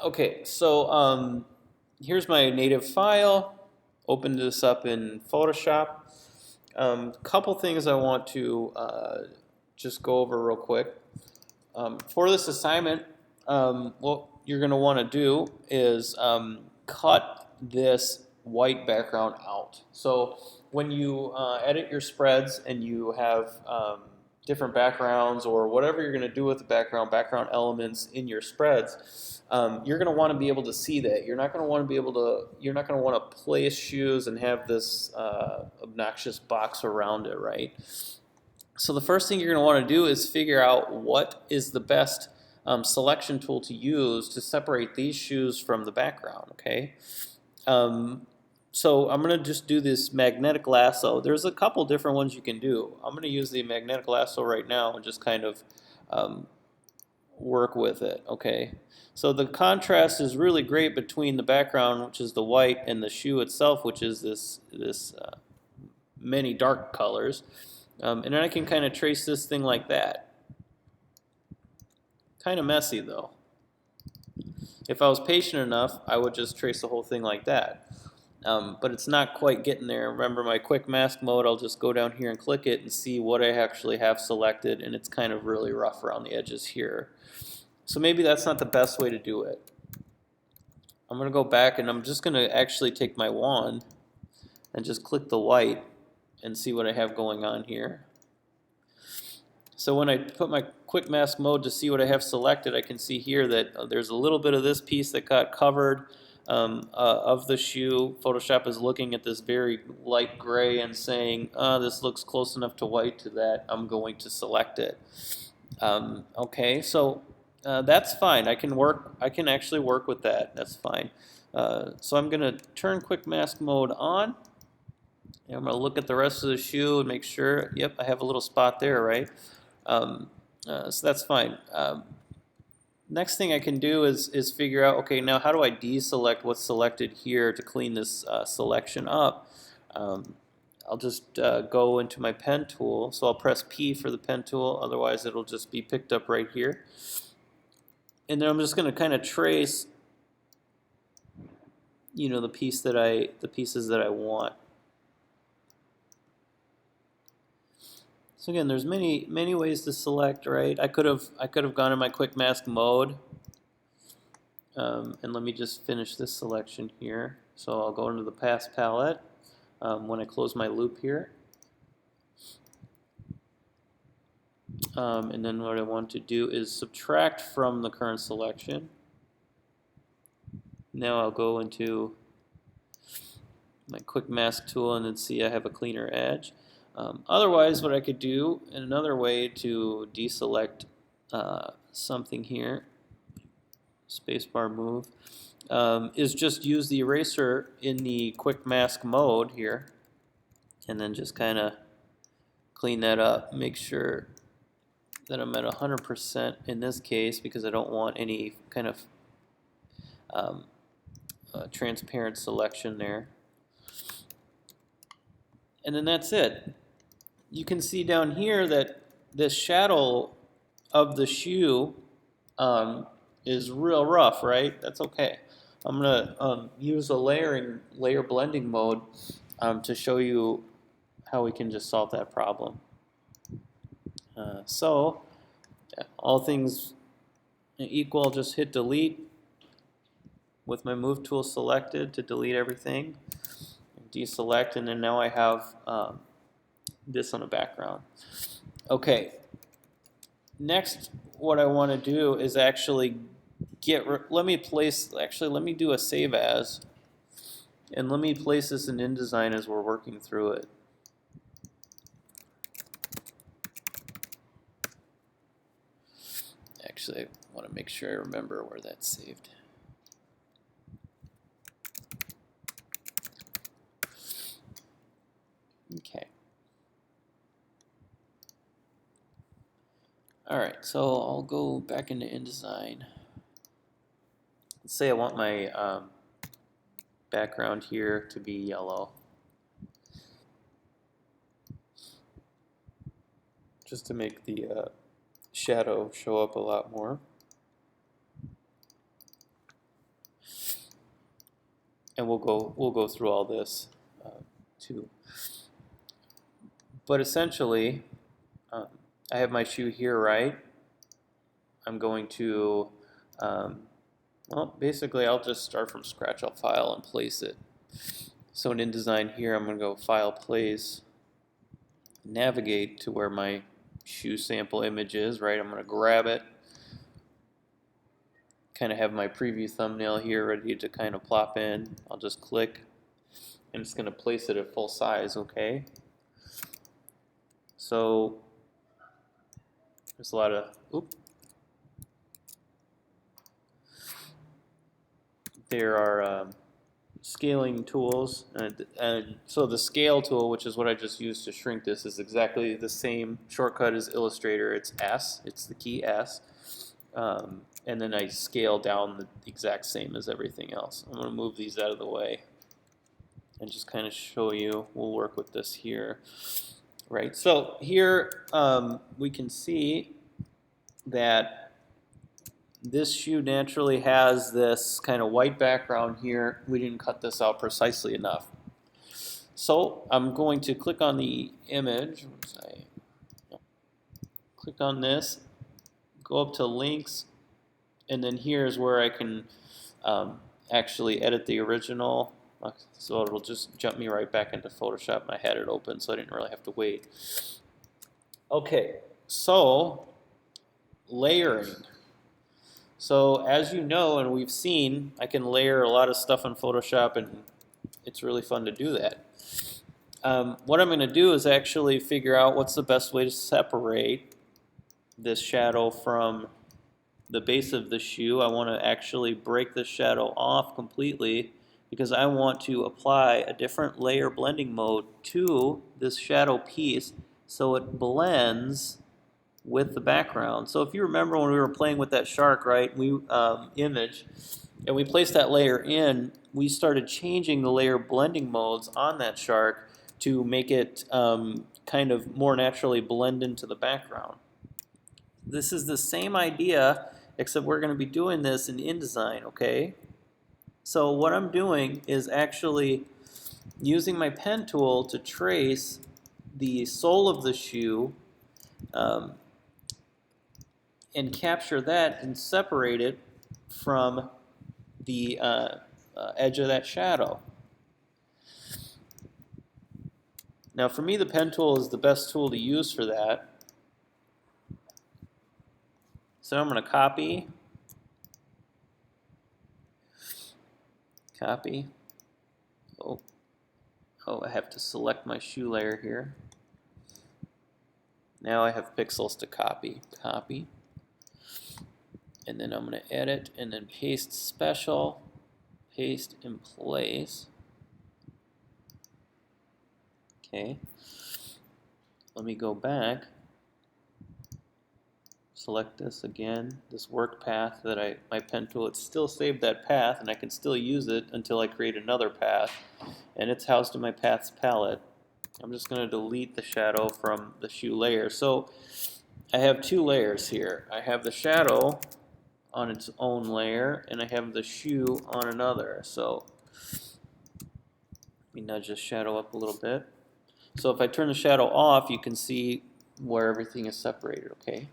Okay, so here's my native file. Open this up in Photoshop. Couple things I want to just go over real quick. For this assignment, what you're going to want to do is cut this white background out. So when you edit your spreads and you have different backgrounds or whatever you're going to do with the background elements in your spreads, you're going to want to be able to see that. You're not going to want to be able to. You're not going to want to place shoes and have this obnoxious box around it, right? So the first thing you're going to want to do is figure out what is the best selection tool to use to separate these shoes from the background, okay? So I'm going to just do this magnetic lasso. There's a couple different ones you can do. I'm going to use the magnetic lasso right now and just kind of work with it, okay? So the contrast is really great between the background, which is the white, and the shoe itself, which is this many dark colors. And then I can kind of trace this thing like that. Kind of messy though. If I was patient enough, I would just trace the whole thing like that. But it's not quite getting there. Remember my quick mask mode, I'll just go down here and click it and see what I actually have selected, and it's kind of really rough around the edges here. So maybe that's not the best way to do it. I'm going to go back and I'm just going to actually take my wand and just click the white and see what I have going on here. So when I put my quick mask mode to see what I have selected, I can see here that there's a little bit of this piece that got covered of the shoe. Photoshop is looking at this very light gray and saying, this looks close enough to white to that, I'm going to select it. Okay, so that's fine. I can actually work with that. That's fine. So I'm going to turn quick mask mode on. And I'm going to look at the rest of the shoe and make sure, yep, I have a little spot there, right? So that's fine. Next thing I can do is figure out, okay, now how do I deselect what's selected here to clean this selection up? I'll just go into my pen tool. So I'll press P for the pen tool, otherwise it'll just be picked up right here. And then I'm just going to kind of trace, you know, the pieces that I want. So again, there's many ways to select, right? I could have gone in my quick mask mode, and let me just finish this selection here. So I'll go into the pass palette when I close my loop here, and then what I want to do is subtract from the current selection. Now I'll go into my quick mask tool and then see I have a cleaner edge. Otherwise, what I could do, and another way to deselect something here, spacebar move, is just use the eraser in the quick mask mode here, and then just kind of clean that up. Make sure that I'm at 100% in this case because I don't want any kind of transparent selection there. And then that's it. You can see down here that this shadow of the shoe is real rough, right? That's okay. I'm going to use a layer blending mode to show you how we can just solve that problem. So all things equal, I'll just hit delete with my move tool selected to delete everything. Deselect, and then now I have this on the background. Okay. Next, what I want to do is actually let me do a save as, and let me place this in InDesign as we're working through it. Actually, I want to make sure I remember where that's saved. Okay. All right, so I'll go back into InDesign. Let's say I want my background here to be yellow. Just to make the shadow show up a lot more. and we'll go through all this too. But essentially, I have my shoe here, right? I'm going to, well, basically I'll just start from scratch. I'll file and place it. So in InDesign here, I'm going to go File, Place, navigate to where my shoe sample image is, right? I'm going to grab it, kind of have my preview thumbnail here ready to kind of plop in. I'll just click, and it's going to place it at full size, okay? So there's a lot of, there are scaling tools, and so the scale tool, which is what I just used to shrink this, is exactly the same shortcut as Illustrator. It's S, it's the key S, and then I scale down the exact same as everything else. I'm going to move these out of the way and just kind of show you. We'll work with this here, right? So here we can see that this shoe naturally has this kind of white background here. We didn't cut this out precisely enough. So I'm going to click on the image. Click on this, go up to links, and then here's where I can actually edit the original. So it'll just jump me right back into Photoshop, and I had it open, so I didn't really have to wait. Okay, so layering. So as you know, and we've seen, I can layer a lot of stuff in Photoshop, and it's really fun to do that. What I'm going to do is actually figure out what's the best way to separate this shadow from the base of the shoe. I want to actually break the shadow off completely because I want to apply a different layer blending mode to this shadow piece so it blends with the background. So if you remember when we were playing with that shark, right, image, and we placed that layer in, we started changing the layer blending modes on that shark to make it kind of more naturally blend into the background. This is the same idea, except we're going to be doing this in InDesign, okay? So what I'm doing is actually using my pen tool to trace the sole of the shoe and capture that and separate it from the edge of that shadow. Now for me, the pen tool is the best tool to use for that. So I'm going to copy. Oh, I have to select my shoe layer here. Now I have pixels to copy. And then I'm going to edit and then paste special, paste in place. Okay. Let me go back. Select this again, this work path that my pen tool, it's still saved that path and I can still use it until I create another path, and it's housed in my paths palette. I'm just going to delete the shadow from the shoe layer. So I have two layers here. I have the shadow on its own layer and I have the shoe on another. So let me nudge this shadow up a little bit. So if I turn the shadow off, you can see where everything is separated, okay?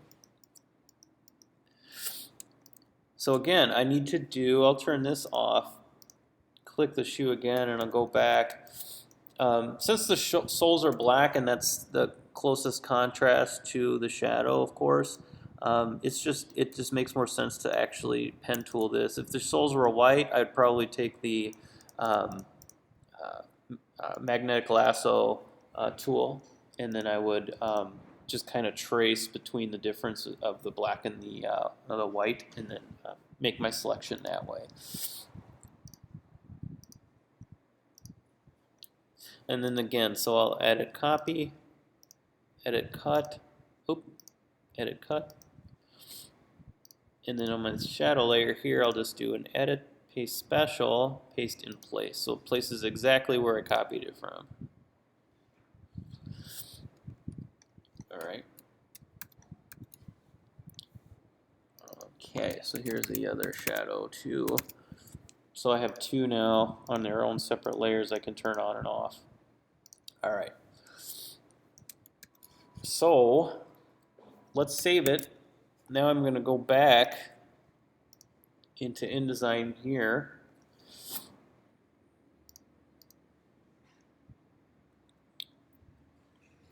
So again, I'll turn this off, click the shoe again, and I'll go back. Since the soles are black and that's the closest contrast to the shadow, of course, it just makes more sense to actually pen tool this. If the soles were white, I'd probably take the magnetic lasso tool, and then I would just kind of trace between the difference of the black and the white, and then make my selection that way. And then again, so I'll edit copy, edit cut, edit cut. And then on my shadow layer here, I'll just do an edit, paste special, paste in place. So it places exactly where I copied it from. All right. Okay, so here's the other shadow too. So I have two now on their own separate layers I can turn on and off. All right. So let's save it. Now I'm going to go back into InDesign here.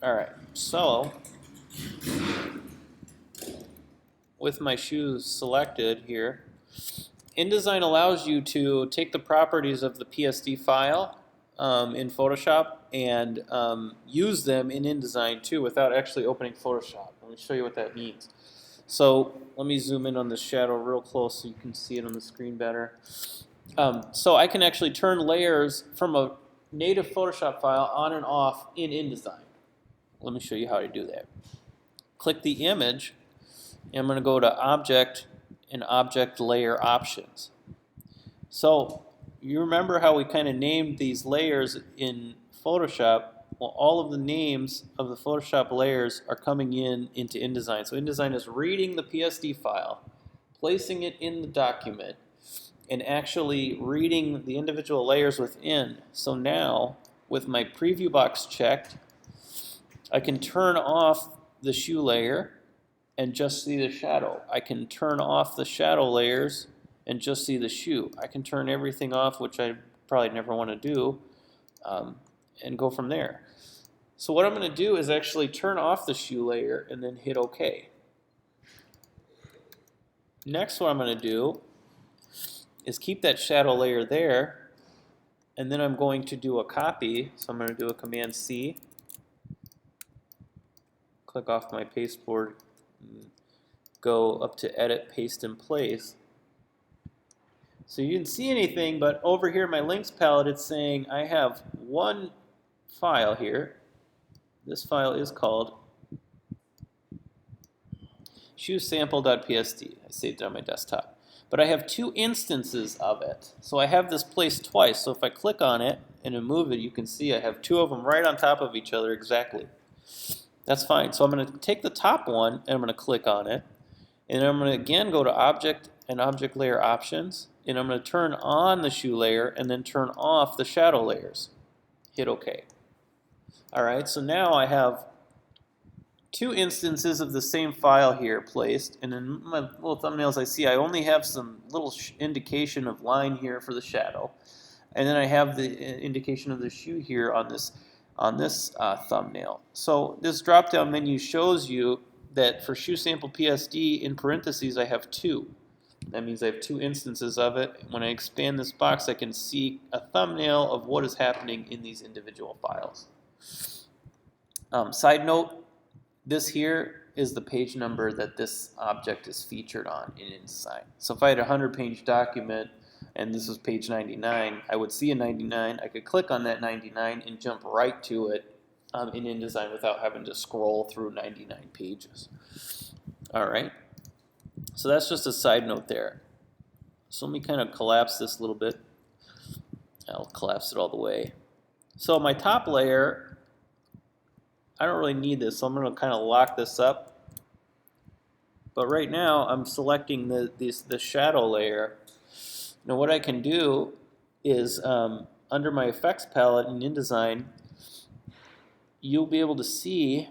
All right, so with my shoes selected here, InDesign allows you to take the properties of the PSD file in Photoshop and use them in InDesign too without actually opening Photoshop. Let me show you what that means. So let me zoom in on this shadow real close so you can see it on the screen better. So I can actually turn layers from a native Photoshop file on and off in InDesign. Let me show you how to do that. Click the image, and I'm going to go to Object and Object Layer Options. So you remember how we kind of named these layers in Photoshop? Well, all of the names of the Photoshop layers are coming into InDesign. So InDesign is reading the PSD file, placing it in the document, and actually reading the individual layers within. So now, with my preview box checked, I can turn off the shoe layer and just see the shadow. I can turn off the shadow layers and just see the shoe. I can turn everything off, which I probably never want to do, and go from there. So what I'm going to do is actually turn off the shoe layer and then hit OK. Next, what I'm going to do is keep that shadow layer there, and then I'm going to do a copy. So I'm going to do a Command C. Click off my pasteboard, go up to Edit, Paste in Place. So you didn't see anything, but over here in my links palette, it's saying I have one file here. This file is called shoesample.psd. I saved it on my desktop. But I have two instances of it. So I have this placed twice. So if I click on it and move it, you can see I have two of them right on top of each other exactly. That's fine. So I'm going to take the top one and I'm going to click on it. And I'm going to again go to Object and Object Layer Options. And I'm going to turn on the shoe layer and then turn off the shadow layers. Hit OK. All right, so now I have two instances of the same file here placed. And in my little thumbnails I see I only have some little indication of line here for the shadow. And then I have the indication of the shoe here on this thumbnail. So this drop-down menu shows you that for shoe sample PSD in parentheses I have two. That means I have two instances of it. When I expand this box, I can see a thumbnail of what is happening in these individual files. Side note, this here is the page number that this object is featured on in InDesign. So if I had a 100-page document and this was page 99, I would see a 99. I could click on that 99 and jump right to it in InDesign without having to scroll through 99 pages. All right. So that's just a side note there. So let me kind of collapse this a little bit. I'll collapse it all the way. So my top layer, I don't really need this, so I'm going to kind of lock this up. But right now, I'm selecting the shadow layer. Now what I can do is, under my effects palette in InDesign, you'll be able to see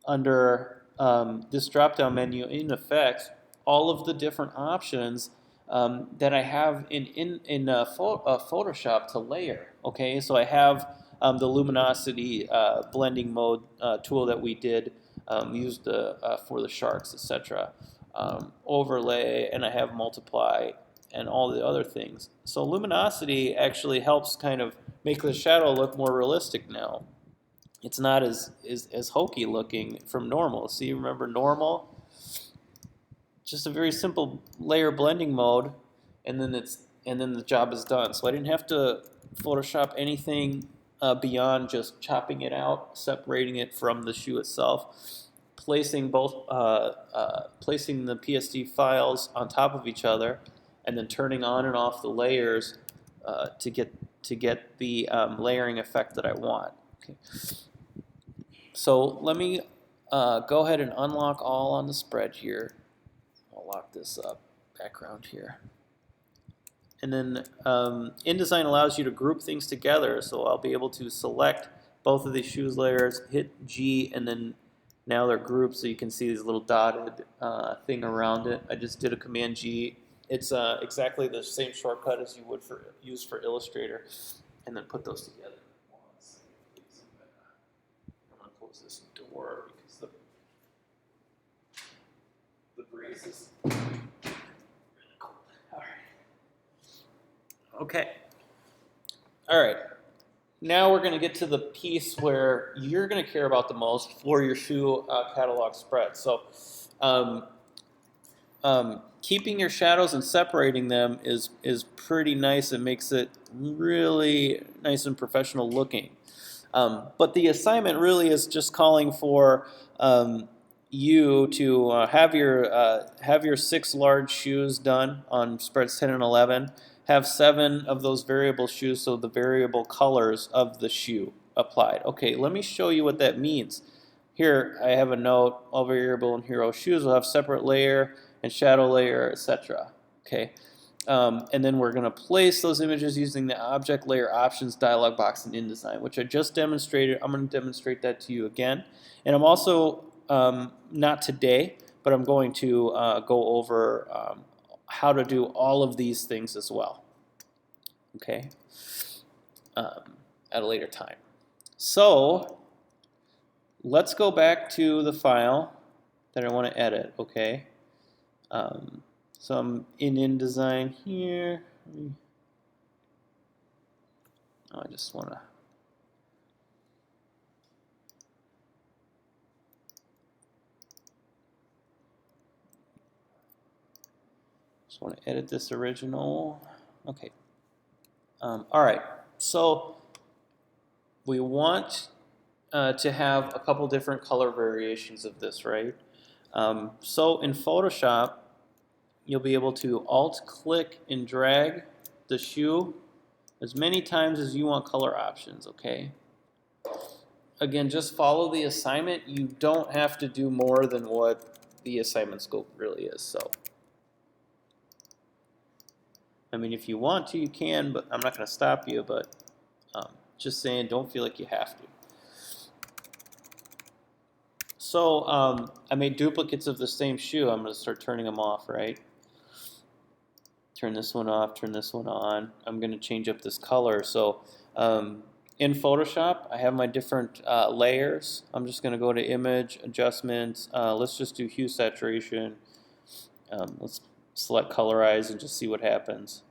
under this drop-down menu in Effects all of the different options that I have in Photoshop to layer. Okay, so I have the luminosity blending mode tool that we did used for the sharks, etc. Overlay, and I have multiply and all the other things. So luminosity actually helps kind of make the shadow look more realistic now. It's not as hokey looking from normal. See, remember normal? Just a very simple layer blending mode, and then the job is done. So I didn't have to Photoshop anything beyond just chopping it out, separating it from the shoe itself, placing the PSD files on top of each other, and then turning on and off the layers to get the layering effect that I want. Okay. So let me go ahead and unlock all on the spread here. I'll lock this up, background here. And then InDesign allows you to group things together, so I'll be able to select both of these shoes layers, hit G, and then now they're grouped, so you can see this little dotted thing around it. I just did a Command G. It's exactly the same shortcut as you would use for Illustrator, and then put those together. I'm going to close this door because the breeze is really cold. All right. Okay. All right. Now we're going to get to the piece where you're going to care about the most for your shoe catalog spread. So keeping your shadows and separating them is pretty nice. It makes it really nice and professional looking. But the assignment really is just calling for you to have your 6 large shoes done on spreads 10 and 11. Have 7 of those variable shoes, so the variable colors of the shoe applied. Okay, let me show you what that means. Here I have a note, all variable and hero shoes will have separate layer and shadow layer, etc. Okay, and then we're going to place those images using the Object Layer Options dialog box in InDesign, which I just demonstrated. I'm going to demonstrate that to you again. And I'm also, not today, but I'm going to go over how to do all of these things as well, okay, at a later time. So let's go back to the file that I want to edit, okay? So I'm in InDesign here. I just want to edit this original. Okay. All right. So we want to have a couple different color variations of this, right? So in Photoshop, you'll be able to Alt-click and drag the shoe as many times as you want color options, okay? Again, just follow the assignment. You don't have to do more than what the assignment scope really is. So, I mean, if you want to, you can, but I'm not going to stop you, but just saying, don't feel like you have to. So I made duplicates of the same shoe. I'm going to start turning them off, right? Turn this one off, turn this one on. I'm going to change up this color. So in Photoshop, I have my different layers. I'm just going to go to Image, Adjustments. Let's just do Hue Saturation. Let's select Colorize and just see what happens.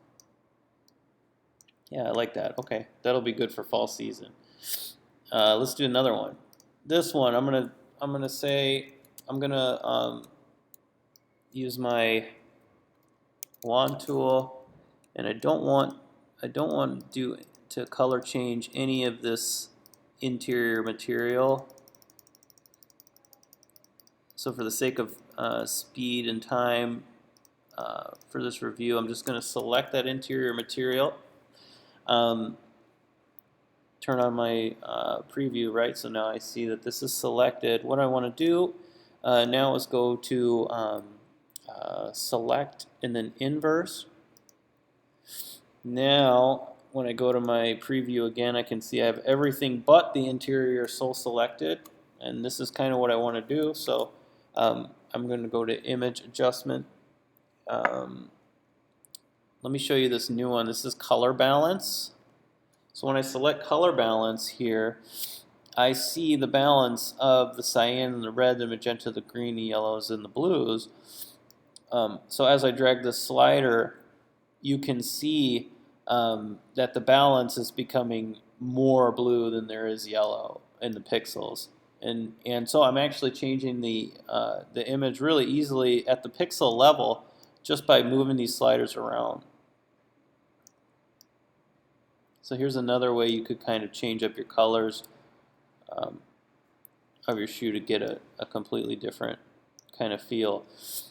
Yeah, I like that. Okay, that'll be good for fall season. Let's do another one. This one, I'm gonna use my wand tool, and I don't want to color change any of this interior material. So for the sake of speed and time for this review, I'm just going to select that interior material. Turn on my preview, right? So now I see that this is selected. What I want to do now is go to Select and then Inverse. Now, when I go to my preview again, I can see I have everything but the interior selected, and this is kind of what I want to do. So I'm going to go to Image Adjustment. Let me show you this new one. This is Color Balance. So when I select Color Balance here, I see the balance of the cyan and the red, the magenta, the green, the yellows, and the blues. So as I drag this slider, you can see that the balance is becoming more blue than there is yellow in the pixels. And so I'm actually changing the image really easily at the pixel level just by moving these sliders around. So here's another way you could kind of change up your colors of your shoe to get a completely different kind of feel.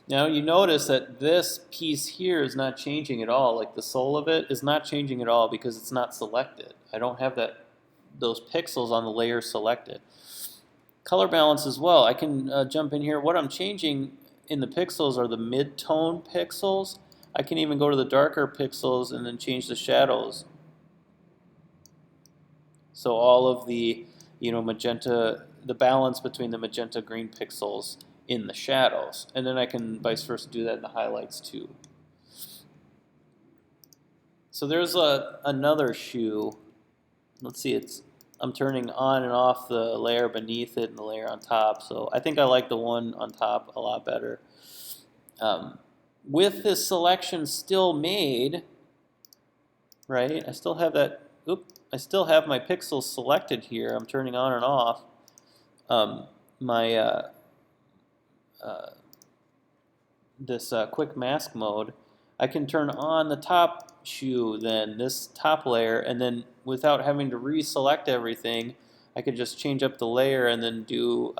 Now you notice that this piece here is not changing at all. Like the sole of it is not changing at all because it's not selected. I don't have those pixels on the layer selected. Color balance as well. I can jump in here. What I'm changing in the pixels are the mid-tone pixels. I can even go to the darker pixels and then change the shadows. So all of the, magenta, the balance between the magenta green pixels in the shadows. And then I can vice versa do that in the highlights too. So there's another shoe. Let's see, I'm turning on and off the layer beneath it and the layer on top. So I think I like the one on top a lot better. With this selection still made, right? I still have that. I still have my pixels selected here. I'm turning on and off this quick mask mode. I can turn on the top shoe, then this top layer, and then without having to reselect everything, I could just change up the layer and then do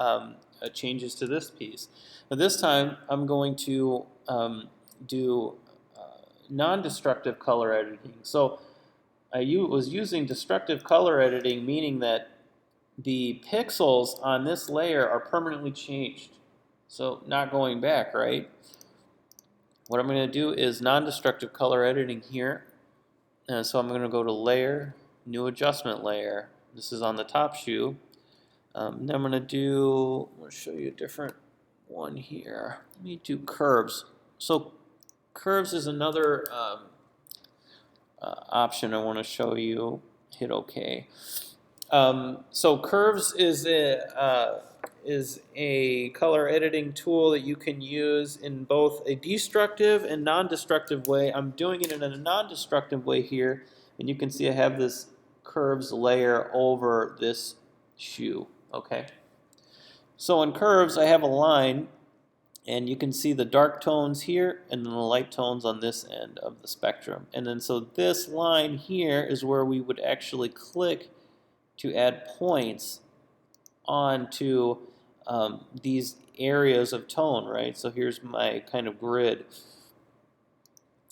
changes to this piece. But this time, I'm going to do non-destructive color editing. So I was using destructive color editing, meaning that the pixels on this layer are permanently changed. So not going back, right? What I'm going to do is non-destructive color editing here. And so I'm going to go to Layer, New Adjustment Layer. This is on the top shoe. Then I'm going to show you a different one here. Let me do curves. So curves is another option I want to show you. Hit OK. So curves is a color editing tool that you can use in both a destructive and non-destructive way. I'm doing it in a non-destructive way here, and you can see I have this curves layer over this shoe. Okay. So in curves, I have a line, and you can see the dark tones here and then the light tones on this end of the spectrum. And then so this line here is where we would actually click to add points onto these areas of tone, right? So here's my kind of grid.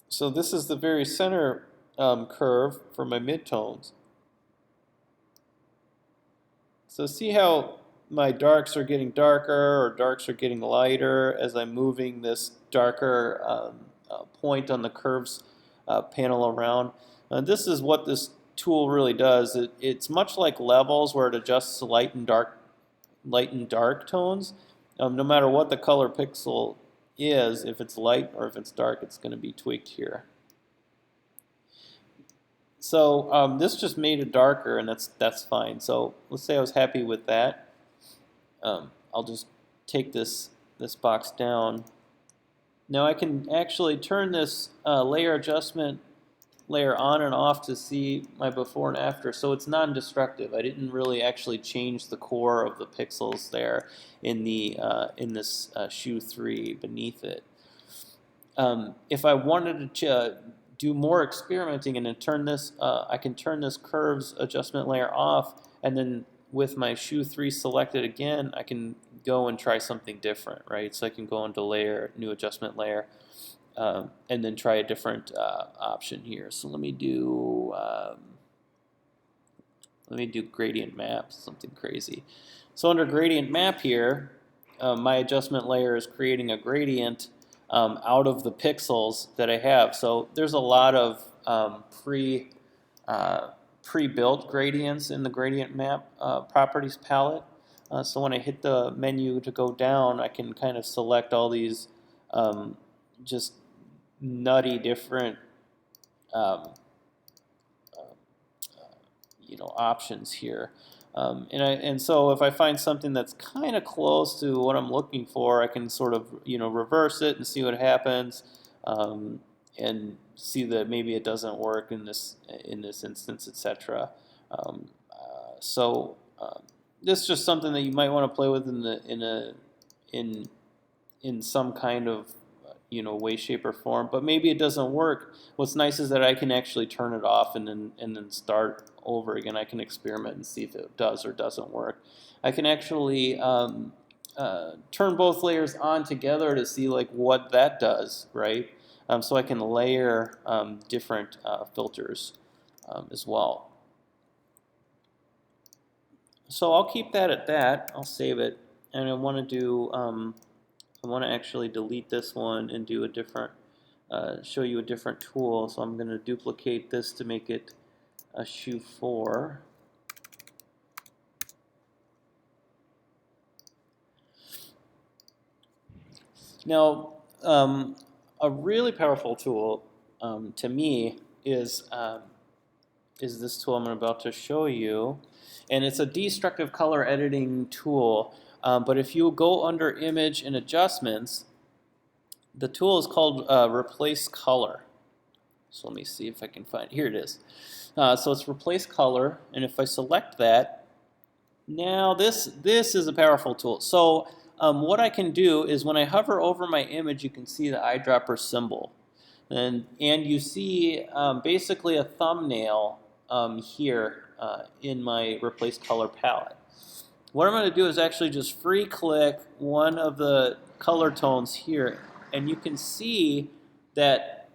So this is the very center curve for my midtones. So see how my darks are getting darker or darks are getting lighter as I'm moving this darker point on the curves panel around. This is what this tool really does. It's much like levels where it adjusts light and dark tones. No matter what the color pixel is, if it's light or if it's dark, it's going to be tweaked here. So this just made it darker, and that's fine. So let's say I was happy with that. I'll just take this box down. Now I can actually turn this layer adjustment layer on and off to see my before and after. So it's non-destructive. I didn't really actually change the core of the pixels there in this shoe 3 beneath it. If I wanted to do more experimenting and then turn this, I can turn this curves adjustment layer off, and then with my shoe 3 selected again, I can go and try something different, right? So I can go into layer, new adjustment layer, and then try a different option here. So let me do gradient map, something crazy. So under gradient map here, my adjustment layer is creating a gradient out of the pixels that I have. So there's a lot of pre-built gradients in the gradient map properties palette. So when I hit the menu to go down, I can kind of select all these just nutty different options here. And so if I find something that's kind of close to what I'm looking for, I can sort of reverse it and see what happens, and see that maybe it doesn't work in this instance, etc. This is just something that you might want to play with in some kind of way, shape, or form. But maybe it doesn't work. What's nice is that I can actually turn it off and then start over again. I can experiment and see if it does or doesn't work. I can actually turn both layers on together to see like what that does, right? So I can layer different filters as well. So I'll keep that at that. I'll save it, and I want to do. I want to actually delete this one and do a different show you a different tool. So I'm going to duplicate this to make it a shoe 4. Now, a really powerful tool to me is this tool I'm about to show you, and it's a destructive color editing tool. But if you go under Image and Adjustments, the tool is called Replace Color. So let me see if I can find it. Here it is. So it's Replace Color, and if I select that, now this is a powerful tool. So what I can do is when I hover over my image, you can see the eyedropper symbol. And you see basically a thumbnail here in my Replace Color palette. What I'm going to do is actually just free click one of the color tones here, and you can see that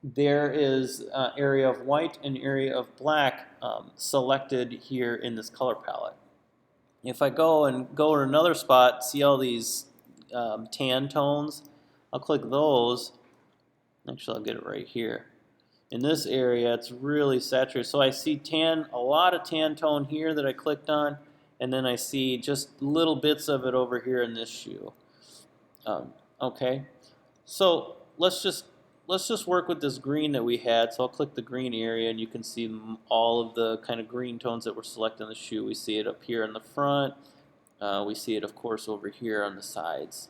there is an area of white and area of black selected here in this color palette. If I go to another spot, see all these tan tones, I'll click those. Actually, I'll get it right here. In this area, it's really saturated. So I see a lot of tan tone here that I clicked on, and then I see just little bits of it over here in this shoe. Okay, so let's just work with this green that we had. So I'll click the green area, and you can see all of the kind of green tones that were selected in the shoe. We see it up here in the front. We see it, of course, over here on the sides.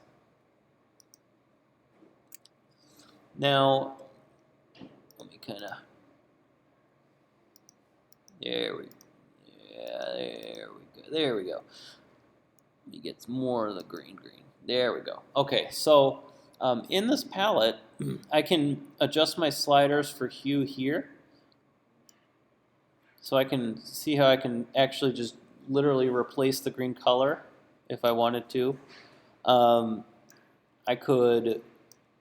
Now, let me kind of, there we go. Let me get more of the green. There we go. Okay, so in this palette, I can adjust my sliders for hue here. So I can see how I can actually just literally replace the green color if I wanted to. I could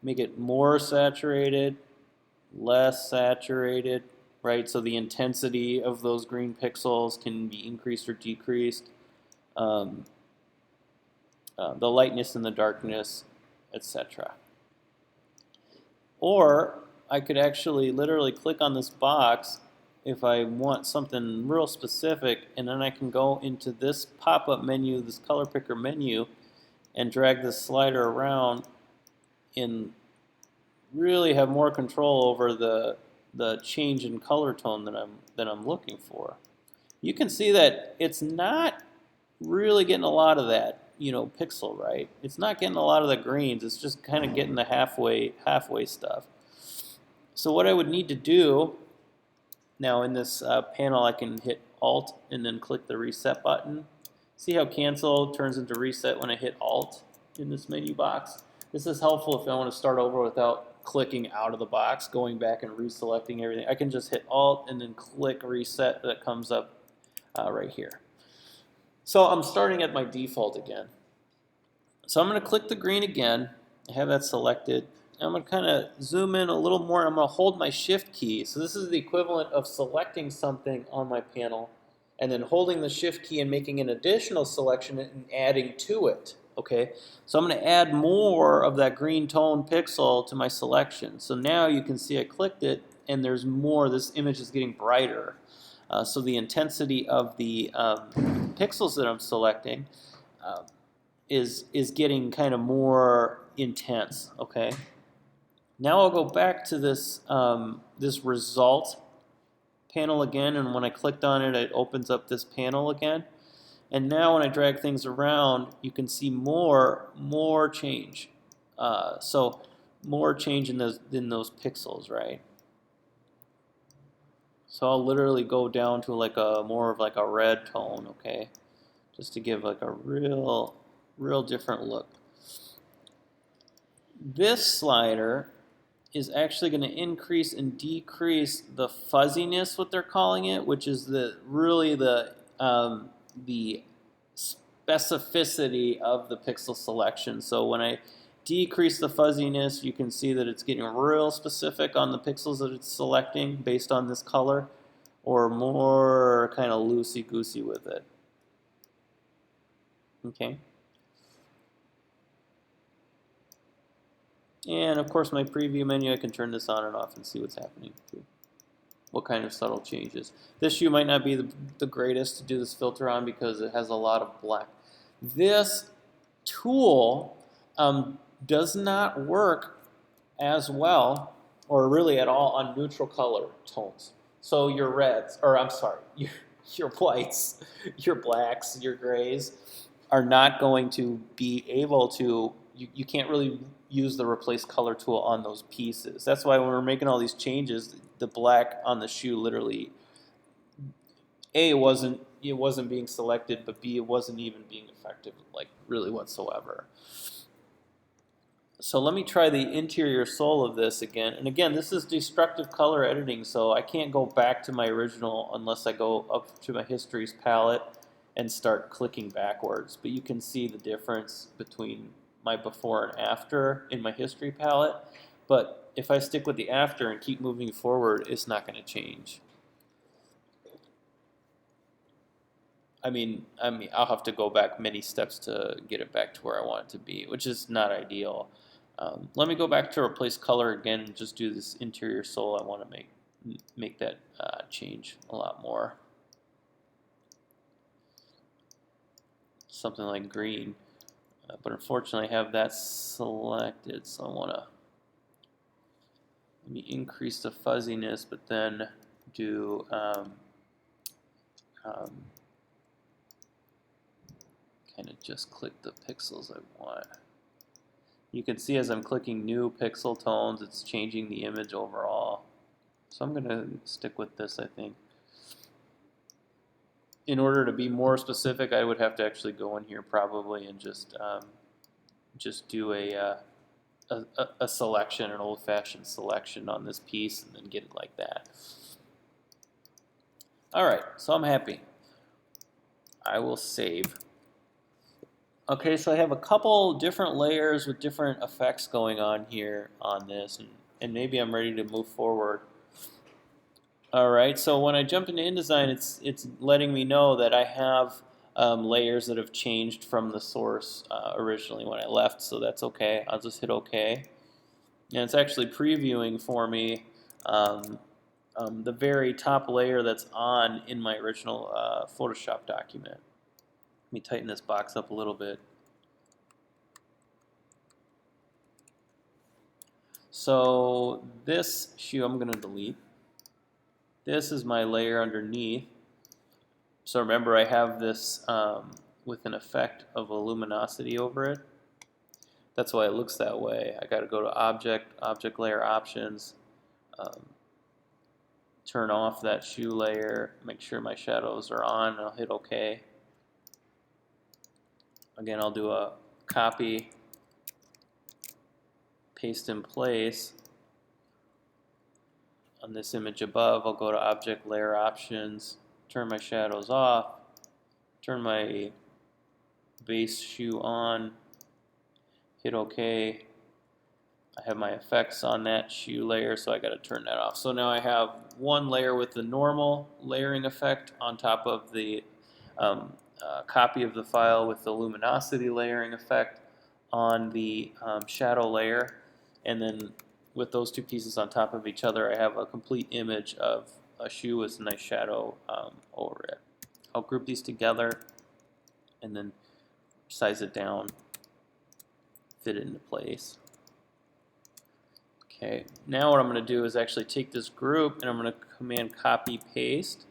make it more saturated, less saturated, right? So the intensity of those green pixels can be increased or decreased. The lightness and the darkness, etc. Or I could actually literally click on this box if I want something real specific, and then I can go into this pop-up menu, this color picker menu, and drag this slider around and really have more control over the change in color tone that I'm looking for. You can see that it's not really getting a lot of that, pixel, right? It's not getting a lot of the greens. It's just kind of getting the halfway stuff. So what I would need to do now in this panel, I can hit Alt and then click the Reset button. See how Cancel turns into Reset when I hit Alt in this menu box? This is helpful if I want to start over without clicking out of the box, going back and reselecting everything. I can just hit Alt and then click Reset. That comes up right here. So I'm starting at my default again. So I'm going to click the green again. I have that selected. I'm going to kind of zoom in a little more. I'm going to hold my Shift key. So this is the equivalent of selecting something on my panel and then holding the Shift key and making an additional selection and adding to it. Okay, so I'm going to add more of that green tone pixel to my selection. So now you can see I clicked it and there's more. This image is getting brighter. So the intensity of the pixels that I'm selecting is getting kind of more intense. Okay. Now I'll go back to this this result panel again, and when I clicked on it, it opens up this panel again. And now when I drag things around, you can see more change. So more change in those pixels, right? So I'll literally go down to like more of like a red tone, okay, just to give like a real different look. This slider is actually going to increase and decrease the fuzziness, what they're calling it, which is really the specificity of the pixel selection. So when I decrease the fuzziness, you can see that it's getting real specific on the pixels that it's selecting based on this color, or more kind of loosey-goosey with it. Okay. And of course my preview menu, I can turn this on and off and see what's happening too. What kind of subtle changes. This shoe might not be the greatest to do this filter on because it has a lot of black. This tool does not work as well, or really at all, on neutral color tones. So your reds, or I'm sorry, your whites, your blacks, your grays are not going to be able to, you can't really use the replace color tool on those pieces. That's why when we're making all these changes, the black on the shoe literally, A, it wasn't being selected, but B, it wasn't even being effective, like really whatsoever. So let me try the interior sole of this again. And again, this is destructive color editing, so I can't go back to my original unless I go up to my histories palette and start clicking backwards. But you can see the difference between my before and after in my history palette. But if I stick with the after and keep moving forward, it's not going to change. I mean, I'll have to go back many steps to get it back to where I want it to be, which is not ideal. Let me go back to replace color again and just do this interior sole. I want to make that change a lot more. Something like green. But unfortunately I have that selected, so I want to let me increase the fuzziness, but then do kind of just click the pixels I want. You can see as I'm clicking new pixel tones, it's changing the image overall. So I'm going to stick with this, I think. In order to be more specific, I would have to actually go in here probably and just do a selection, an old-fashioned selection on this piece, and then get it like that. All right, so I'm happy. I will save. Okay, so I have a couple different layers with different effects going on here on this, and maybe I'm ready to move forward. All right, so when I jump into InDesign, it's letting me know that I have layers that have changed from the source originally when I left, so that's okay. I'll just hit OK. And it's actually previewing for me the very top layer that's on in my original Photoshop document. Let me tighten this box up a little bit. So this shoe I'm going to delete. This is my layer underneath. So remember, I have this with an effect of a luminosity over it. That's why it looks that way. I got to go to Object Layer Options, turn off that shoe layer, make sure my shadows are on, and I'll hit OK. Again, I'll do a copy, paste in place. On this image above, I'll go to Object Layer Options, turn my shadows off, turn my base shoe on, hit OK. I have my effects on that shoe layer, so I got to turn that off. So now I have one layer with the normal layering effect on top of the copy of the file with the luminosity layering effect on the shadow layer, and then with those two pieces on top of each other, I have a complete image of a shoe with a nice shadow over it. I'll group these together and then size it down, fit it into place. Okay, now what I'm going to do is actually take this group and I'm going to Command Copy Paste.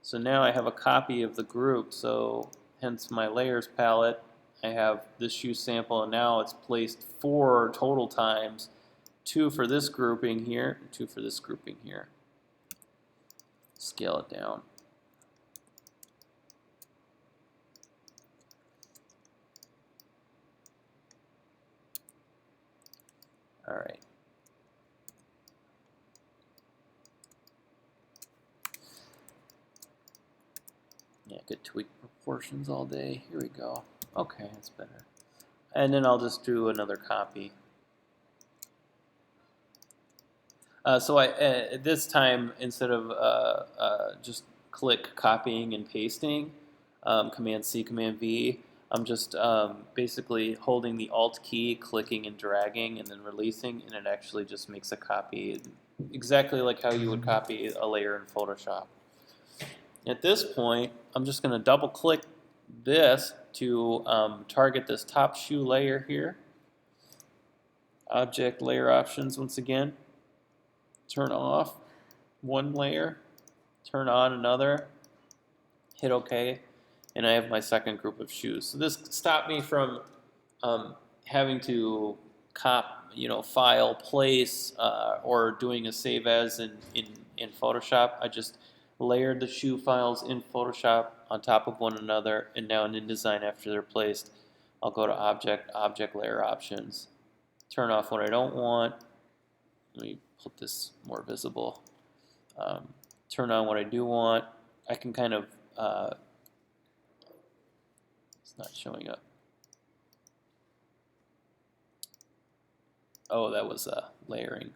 So now I have a copy of the group, so hence my layers palette. I have this shoe sample, and now it's placed 4 total times. 2 for this grouping here, and 2 for this grouping here. Scale it down. All right. Yeah, I could tweak proportions all day. Here we go. Okay, that's better. And then I'll just do another copy. So this time, instead of just click copying and pasting, Command C, Command V, I'm just basically holding the Alt key, clicking and dragging, and then releasing, and it actually just makes a copy exactly like how you would copy a layer in Photoshop. At this point, I'm just going to double click this to target this top shoe layer here. Object layer options once again. Turn off one layer, turn on another, hit OK, and I have my second group of shoes. So this stopped me from having to file, place, or doing a save as in Photoshop. I just layered the shoe files in Photoshop on top of one another, and now in InDesign, after they're placed, I'll go to Object Layer Options, turn off what I don't want. Let me put this more visible. Turn on what I do want. I can kind of, it's not showing up. Oh, that was layering.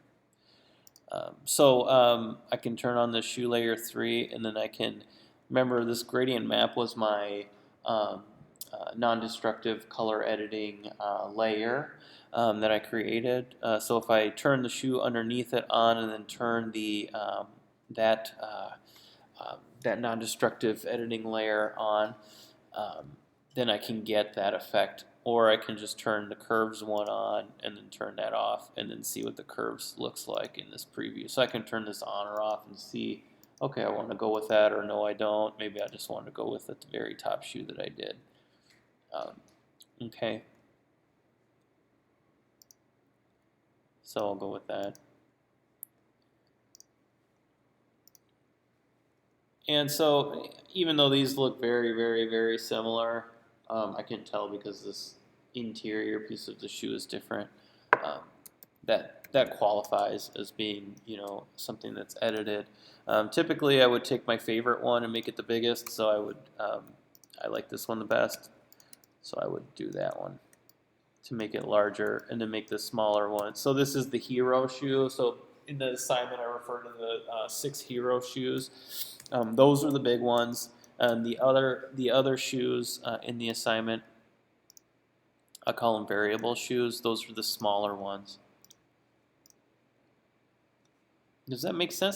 I can turn on the shoe layer 3, and then I can, remember this gradient map was my non-destructive color editing layer that I created. So if I turn the shoe underneath it on and then turn the that non-destructive editing layer on, then I can get that effect. Or I can just turn the curves one on and then turn that off and then see what the curves looks like in this preview. So I can turn this on or off and see, okay, I want to go with that, or no, I don't. Maybe I just want to go with the very top shoe that I did. Okay. So I'll go with that. And so even though these look very, very, very similar, I can tell because this interior piece of the shoe is different. That qualifies as being, something that's edited. Typically, I would take my favorite one and make it the biggest. So I like this one the best. So I would do that one to make it larger, and then make the smaller one. So this is the hero shoe. So in the assignment, I refer to the 6 hero shoes. Those are the big ones. The other shoes in the assignment, I call them variable shoes. Those are the smaller ones. Does that make sense?